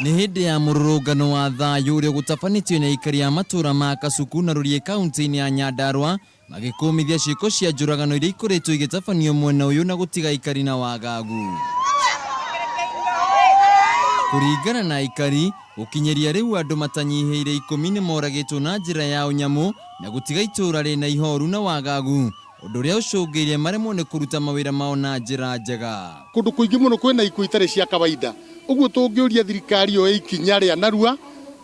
Nĩ hĩndĩ ya mũrũrũngano wa thayũ ũrĩa gũtabanĩtio na aikari a matũũra ma Kasuku na Rũriĩ kaunti-inĩ ya Nyandarua magĩkũmithia ciĩko cia njũragano iria ikoretwo igĩtabanio mwena ũyũ na gũtiga aikari na wagagu. Kũringana na aikari, gũkinyĩria rĩu andũ matanyihĩire 10 nĩ moragĩtwo na njĩra ya ũnyamũ na gũtiga itũũra rĩna ihoru na wagagu, ũndũ ũrĩa ũcũngĩrĩirie maremwo nĩ kũruta mawĩra mao na njĩra njega. Kũndũ kũingĩ mũno kwĩna ikuũ itarĩ cia kawaida. Ũguo tũngĩũria thirikari yo ikinya rĩa narua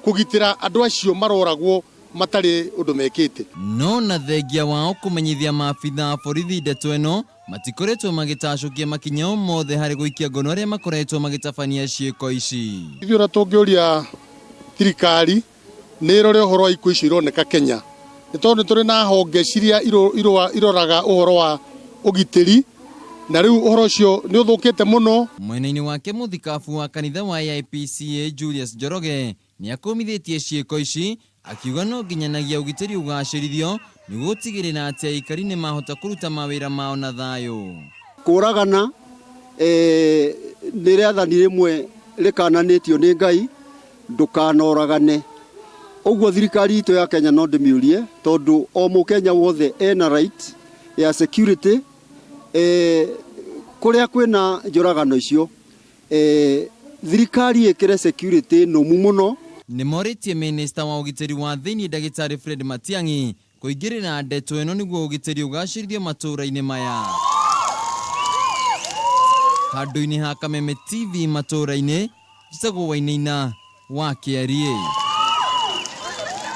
kũgitĩra andũ acio maroragwo matarĩ ũndũ mekĩte. No na thengia wao kũmenyithia maabitha a borithi ndeto ĩno matikoretwo magĩtacũkia makinya o mothe harĩ gũikia ngono arĩa makoretwo magĩtabania ciĩko ici. Ithuĩ tũngĩũria thirikari nĩ ĩrore ũhoro wa ikuũ icio ironeka Kenya. Nĩ tondũ tũrĩ na honge ciria iroraga ũhoro wa ũgitĩri. Na rĩu ũhoro ũcio nĩ ũthũkĩte mũno. Mwena-inĩ wake mũthikabu wa kanitha wa IPCA Julius Njoroge nĩ akũmithĩtie ciĩko ici, akiuga no nginyanagia ũgitĩri ũgacĩrithio nĩguo gũtigĩrĩra atĩ aikari nĩ mahota kũruta mawĩra mao na thayũ. Kũragana nĩ rĩathani rĩmwe rĩkananĩtio nĩ Ngai, ndũkanoragane. Ũguo thirikari itũ ya Kenya no ndĩmĩũrie, tondũ o Mũkenya wothe ena right ya security. Kũrĩa kwĩna njũragano icio, thirikari ĩkĩre security nũmu mũno. Nĩ morĩtie minista wa ũgitĩri wa thĩinĩ Ndagĩtarĩ Fred Matiang'i kũingĩrĩra ndeto ĩno nĩguo ũgitĩri ũgacĩrithio matũũra-inĩ maya. Handũ-inĩ ha Kameme TV matũũra-inĩ, njĩtagwo Wainaina wa Kĩarie.